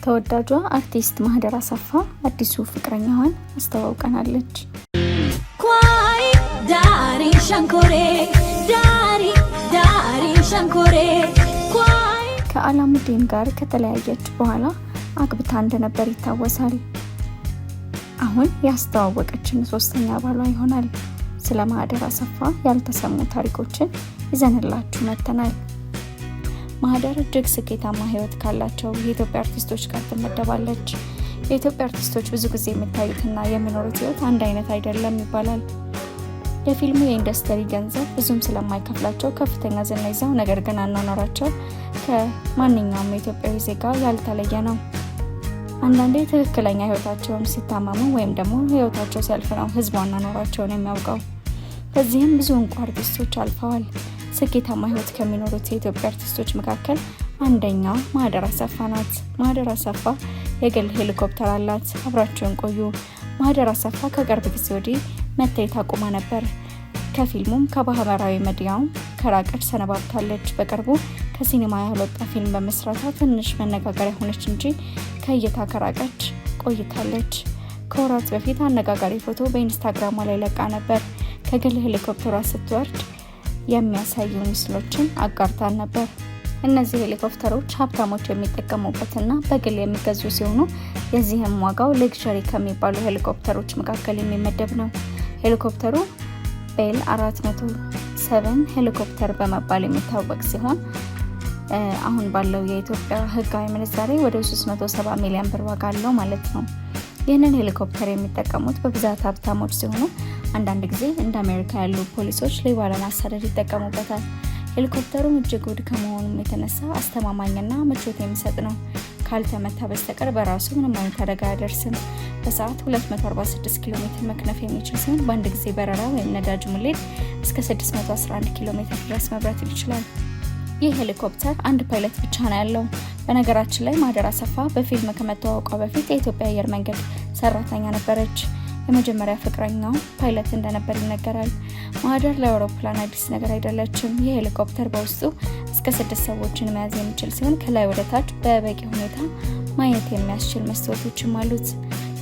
ተወዳጇ አርቲስት ማህደር አሰፋ አዲሱ ፍቅረኛዋን አስተዋውቀናለች። ኳይ ዳሪ ሸንኮሬ ዳሪ ሸንኮሬ ኳይ ከአላሙዲን ጋር ከተለያየች በኋላ አግብታ እንደነበር ይታወሳል። አሁን ያስተዋወቀችን ሶስተኛ ባሏ ይሆናል። ስለ ማህደር አሰፋ ያልተሰሙ ታሪኮችን ይዘንላችሁ መጥተናል። ማህደር እጅግ ስኬታማ ህይወት ካላቸው የኢትዮጵያ አርቲስቶች ጋር ትመደባለች። የኢትዮጵያ አርቲስቶች ብዙ ጊዜ የሚታዩትና የሚኖሩት ህይወት አንድ አይነት አይደለም ይባላል። የፊልሙ የኢንዱስትሪ ገንዘብ ብዙም ስለማይከፍላቸው ከፍተኛ ዝና ይዘው፣ ነገር ግን አኗኗራቸው ከማንኛውም የኢትዮጵያዊ ዜጋ ያልተለየ ነው። አንዳንዴ ትክክለኛ ህይወታቸውን ሲታመሙ ወይም ደግሞ ህይወታቸው ሲያልፍ ነው ህዝቡ አኗኗራቸውን የሚያውቀው። በዚህም ብዙ እንቁ አርቲስቶች አልፈዋል። ስኬታማ ህይወት ከሚኖሩት የኢትዮጵያ አርቲስቶች መካከል አንደኛው ማህደር አሰፋ ናት። ማህደር አሰፋ የግል ሄሊኮፕተር አላት። አብራችሁን ቆዩ። ማህደር አሰፋ ከቅርብ ጊዜ ወዲህ መታየት አቁማ ነበር። ከፊልሙም ከማህበራዊ ሚዲያውም ከራቀች ሰነባብታለች። በቅርቡ ከሲኒማ ያልወጣ ፊልም በመስራቷ ትንሽ መነጋገሪያ ሆነች እንጂ ከእይታ ከራቀች ቆይታለች። ከወራት በፊት አነጋጋሪ ፎቶ በኢንስታግራሟ ላይ ለቃ ነበር። ከግል ሄሊኮፕተሯ ስትወርድ የሚያሳዩ ምስሎችን አጋርታን ነበር። እነዚህ ሄሊኮፕተሮች ሀብታሞች የሚጠቀሙበትና በግል የሚገዙ ሲሆኑ የዚህም ዋጋው ሌክዠሪ ከሚባሉ ሄሊኮፕተሮች መካከል የሚመደብ ነው። ሄሊኮፕተሩ ቤል 407 ሄሊኮፕተር በመባል የሚታወቅ ሲሆን አሁን ባለው የኢትዮጵያ ህጋዊ ምንዛሬ ወደ 370 ሚሊዮን ብር ዋጋ አለው ማለት ነው። ይህንን ሄሊኮፕተር የሚጠቀሙት በብዛት ሀብታሞች ሲሆኑ አንዳንድ ጊዜ እንደ አሜሪካ ያሉ ፖሊሶች ሌባ ለማሳደድ ይጠቀሙበታል። ሄሊኮፕተሩም እጅግ ውድ ከመሆኑም የተነሳ አስተማማኝና ምቾት የሚሰጥ ነው። ካልተመታ በስተቀር በራሱ ምንም አይነት አደጋ አያደርስም። በሰዓት 246 ኪሎ ሜትር መክነፍ የሚችል ሲሆን በአንድ ጊዜ በረራ ወይም ነዳጅ ሙሌት እስከ 611 ኪሎ ሜትር ድረስ መብረር ይችላል። ይህ ሄሊኮፕተር አንድ ፓይለት ብቻ ነው ያለው። በነገራችን ላይ ማህደር አሰፋ በፊልም ከመተዋወቋ በፊት የኢትዮጵያ አየር መንገድ ሰራተኛ ነበረች። የመጀመሪያ ፍቅረኛው ፓይለት እንደነበር ይነገራል። ማህደር ለአውሮፕላን አዲስ ነገር አይደለችም። ይህ ሄሊኮፕተር በውስጡ እስከ 6 ሰዎችን መያዝ የሚችል ሲሆን ከላይ ወደ ታች በበቂ ሁኔታ ማየት የሚያስችል መስታወቶችም አሉት።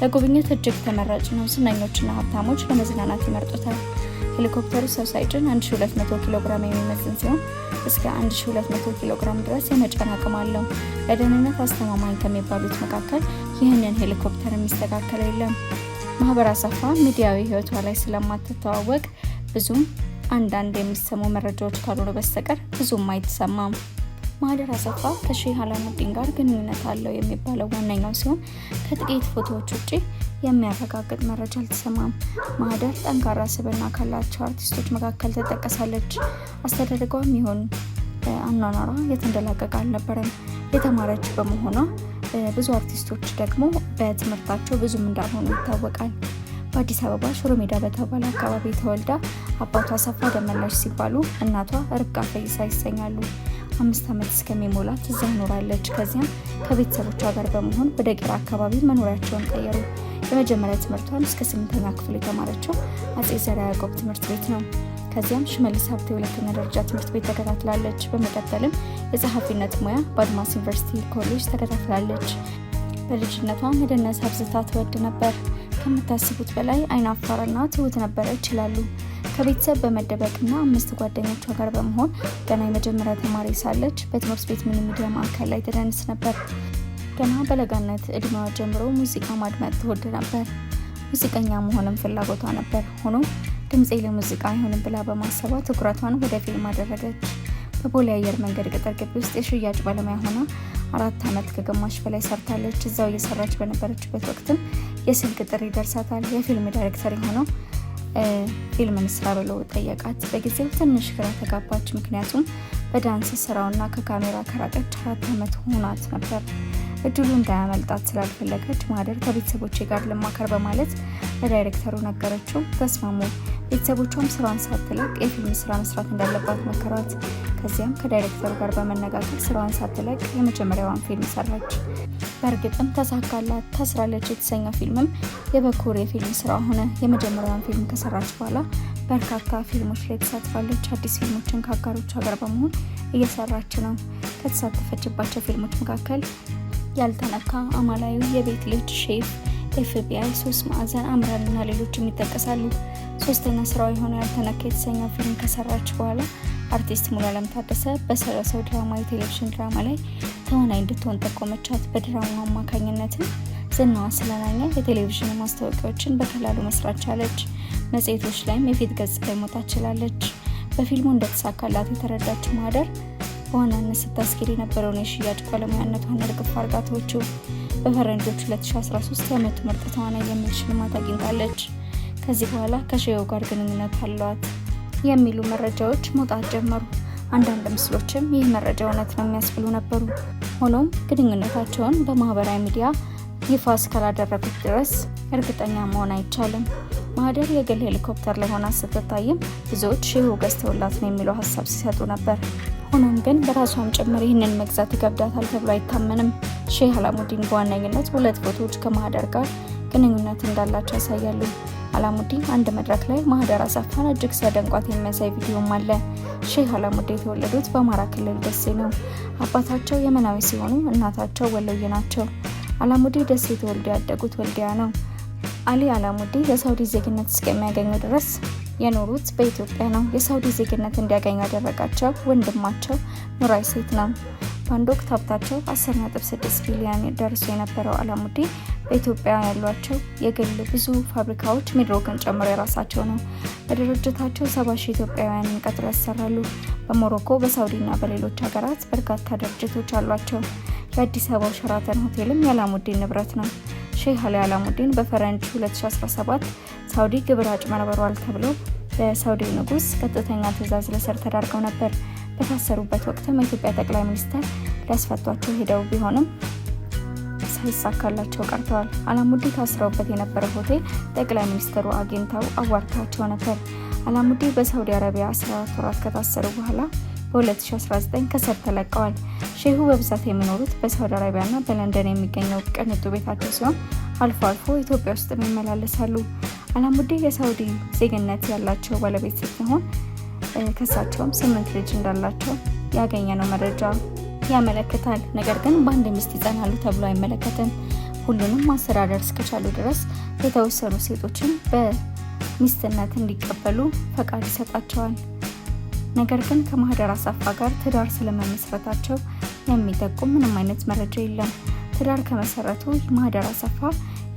ለጉብኝት እጅግ ተመራጭ ነው። ዝነኞችና ሀብታሞች ለመዝናናት ይመርጡታል። ሄሊኮፕተሩ ሰው ሳይጭን 1200 ኪሎ ግራም የሚመዝን ሲሆን እስከ 1200 ኪሎ ግራም ድረስ የመጫን አቅም አለው። ለደህንነት አስተማማኝ ከሚባሉት መካከል ይህንን ሄሊኮፕተር የሚስተካከል የለም። ማህደር አሰፋ ሚዲያዊ ህይወቷ ላይ ስለማትተዋወቅ ብዙም አንዳንድ የሚሰሙ መረጃዎች ካልሆኑ በስተቀር ብዙም አይተሰማም። ማህደር አሰፋ ከሼህ አላሙዲን ጋር ግንኙነት አለው የሚባለው ዋነኛው ሲሆን ከጥቂት ፎቶዎች ውጪ የሚያረጋግጥ መረጃ አልተሰማም። ማህደር ጠንካራ ስብዕና ካላቸው አርቲስቶች መካከል ትጠቀሳለች። አስተዳደጓም ይሁን አኗኗሯ የተንደላቀቀ አልነበረም። የተማረች በመሆኗ ብዙ አርቲስቶች ደግሞ በትምህርታቸው ብዙም እንዳልሆኑ ይታወቃል። በአዲስ አበባ ሽሮ ሜዳ በተባለ አካባቢ ተወልዳ አባቷ አሰፋ ደመላሽ ሲባሉ እናቷ ርብቃ ፈይሳ ይሰኛሉ። 5 ዓመት እስከሚሞላት እዛ ኖራለች። ከዚያም ከቤተሰቦቿ ጋር በመሆን ወደ ቄራ አካባቢ መኖሪያቸውን ቀየሩ። የመጀመሪያ ትምህርቷን እስከ 8ኛ ክፍል የተማረችው አጼ ዘርዓ ያዕቆብ ትምህርት ቤት ነው። ከዚያም ሽመልስ ሀብቴ ሁለተኛ ደረጃ ትምህርት ቤት ተከታትላለች። በመቀጠልም የጸሐፊነት ሙያ በአድማስ ዩኒቨርሲቲ ኮሌጅ ተከታትላለች። በልጅነቷ መደነስ አብዝታ ትወድ ነበር። ከምታስቡት በላይ አይናፋርና ትሁት ነበረች ይላሉ። ከቤተሰብ በመደበቅና 5 ጓደኞቿ ጋር በመሆን ገና የመጀመሪያ ተማሪ ሳለች በትምህርት ቤት ሚኒ ሚዲያ ማዕከል ላይ ትደንስ ነበር። ገና በለጋነት እድሜዋ ጀምሮ ሙዚቃ ማድመጥ ትወድ ነበር። ሙዚቀኛ መሆንም ፍላጎቷ ነበር። ሆኖም ድምፄ ለሙዚቃ አይሆንም ብላ በማሰቧ ትኩረቷን ወደ ፊልም አደረገች። በቦሌ አየር መንገድ ቅጥር ግቢ ውስጥ የሽያጭ ባለሙያ ሆና 4 ዓመት ከግማሽ በላይ ሰርታለች። እዛው እየሰራች በነበረችበት ወቅትም የስልክ ጥሪ ደርሳታል። የፊልም ዳይሬክተር የሆነው ፊልም እንስራ ብሎ ጠየቃት። በጊዜው ትንሽ ግራ ተጋባች። ምክንያቱም በዳንስ ስራውና ከካሜራ ከራቀች 4 ዓመት ሆኗት ነበር። እድሉ እንዳያመልጣት ስላልፈለገች ማህደር ከቤተሰቦቼ ጋር ልማከር በማለት ለዳይሬክተሩ ነገረችው። ተስማሙ። ቤተሰቦቿም ስራዋን ሳትለቅ የፊልም ስራ መስራት እንዳለባት መከሯት። ከዚያም ከዳይሬክተሩ ጋር በመነጋገር ስራዋን ሳትለቅ የመጀመሪያዋን ፊልም ሰራች። በእርግጥም ተሳካላት። ታስራለች የተሰኘው ፊልምም የበኩር የፊልም ስራ ሆነ። የመጀመሪያዋን ፊልም ከሰራች በኋላ በርካታ ፊልሞች ላይ ተሳትፋለች። አዲስ ፊልሞችን ከአጋሮቿ ጋር በመሆን እየሰራች ነው። ከተሳተፈችባቸው ፊልሞች መካከል ያልተነካ አማላዩ የቤት ልጅ ሼፍ፣ FBI፣ 3 ማዕዘን፣ አምራንና ሌሎችም ይጠቀሳሉ። ሶስተኛ ስራው የሆነው ያልተነካ የተሰኘው ፊልም ከሰራች በኋላ አርቲስት ሙሉዓለም ታደሰ በሰረሰው ድራማ የቴሌቪዥን ድራማ ላይ ተዋናይ እንድትሆን ጠቆመቻት። በድራማው አማካኝነትም ዝናዋ ስለናኘ የቴሌቪዥን ማስታወቂያዎችን በቀላሉ መስራት ቻለች። መጽሔቶች ላይም የፊት ገጽ ላይ መውጣት ችላለች። በፊልሙ እንደተሳካላት የተረዳችው ማህደር በዋናነት ስታስኬድ የነበረውን የሽያጭ ባለሙያነቷን እርግፍ አርጋ ተወችው። በፈረንጆቹ 2013 የዓመቱ ምርጥ ተዋናይ የሚል ሽልማት አግኝታለች። ከዚህ በኋላ ከሼሁ ጋር ግንኙነት አለዋት የሚሉ መረጃዎች መውጣት ጀመሩ። አንዳንድ ምስሎችም ይህ መረጃ እውነት ነው የሚያስብሉ ነበሩ። ሆኖም ግንኙነታቸውን በማህበራዊ ሚዲያ ይፋ እስካላደረጉት ድረስ እርግጠኛ መሆን አይቻልም። ማህደር የግል ሄሊኮፕተር ላይ ሆና ስትታይም ብዙዎች ሼሁ ገዝተውላት ነው የሚለው ሀሳብ ሲሰጡ ነበር። ሆኖም ግን በራሷም ጭምር ይህንን መግዛት ይከብዳታል ተብሎ አይታመንም። ሼህ አላሙዲን በዋነኝነት 2 ፎቶዎች ከማህደር ጋር ግንኙነት እንዳላቸው ያሳያሉ። አላሙዲን አንድ መድረክ ላይ ማህደር አሰፋን እጅግ ሲያደንቋት የሚያሳይ ቪዲዮም አለ። ሼህ አላሙዲን የተወለዱት በአማራ ክልል ደሴ ነው። አባታቸው የመናዊ ሲሆኑ እናታቸው ወሎዬ ናቸው። አላሙዲን ደሴ ተወልደው ያደጉት ወልዲያ ነው። አሊ አላሙዲን የሳውዲ ዜግነት እስከሚያገኙ ድረስ የኖሩት በኢትዮጵያ ነው። የሳውዲ ዜግነት እንዲያገኙ ያደረጋቸው ወንድማቸው ኑራይ ሴት ነው። በአንድ ወቅት ሀብታቸው 10.6 ቢሊዮን ደርሶ የነበረው አላሙዲን በኢትዮጵያ ያሏቸው የግል ብዙ ፋብሪካዎች ሚድሮክን ጨምሮ የራሳቸው ነው። በድርጅታቸው 70,000 ኢትዮጵያውያንን ቀጥረው ያሰራሉ። በሞሮኮ፣ በሳውዲና በሌሎች ሀገራት በርካታ ድርጅቶች አሏቸው። የአዲስ አበባው ሸራተን ሆቴልም የአላሙዲን ንብረት ነው። ሼህ አሊ አላሙዲን በፈረንጅ 2017 ሳውዲ ግብር አጭበርብረዋል ተብለው በሳውዲ ንጉስ ቀጥተኛ ትዕዛዝ ለእስር ተዳርገው ነበር። በታሰሩበት ወቅትም የኢትዮጵያ ጠቅላይ ሚኒስትር ሊያስፈቷቸው ሄደው ቢሆንም ሳይሳካላቸው ቀርተዋል። አላሙዲን ታስረውበት የነበረው ሆቴል ጠቅላይ ሚኒስትሩ አግኝተው አዋርተዋቸው ነበር። አላሙዲን በሳውዲ አረቢያ 14 ወራት ከታሰሩ በኋላ በ2019 ከእስር ተለቀዋል። ሼሁ በብዛት የሚኖሩት በሳውዲ አረቢያና በለንደን የሚገኘው ቅንጡ ቤታቸው ሲሆን አልፎ አልፎ ኢትዮጵያ ውስጥ ይመላለሳሉ። አላሙዲን የሳውዲ ዜግነት ያላቸው ባለቤት ስትሆን ከሳቸውም 8 ልጅ እንዳላቸው ያገኘነው መረጃ ያመለክታል። ነገር ግን በአንድ ሚስት ይጸናሉ ተብሎ አይመለከትም። ሁሉንም ማስተዳደር እስከቻሉ ድረስ የተወሰኑ ሴቶችን በሚስትነት እንዲቀበሉ ፈቃድ ይሰጣቸዋል። ነገር ግን ከማህደር አሰፋ ጋር ትዳር ስለመመስረታቸው የሚጠቁም ምንም አይነት መረጃ የለም። ትዳር ከመሰረቱ ማህደር አሰፋ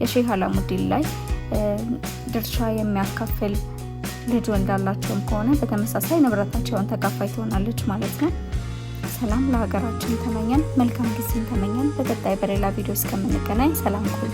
የሼህ አላሙዲን ላይ ድርሻ የሚያካፍል ልጅ እንዳላቸውም ከሆነ በተመሳሳይ ንብረታቸውን ተካፋይ ትሆናለች ማለት ነው። ሰላም ለሀገራችን ተመኘን፣ መልካም ጊዜን ተመኘን። በቀጣይ በሌላ ቪዲዮ እስከምንገናኝ ሰላም ቆዩ።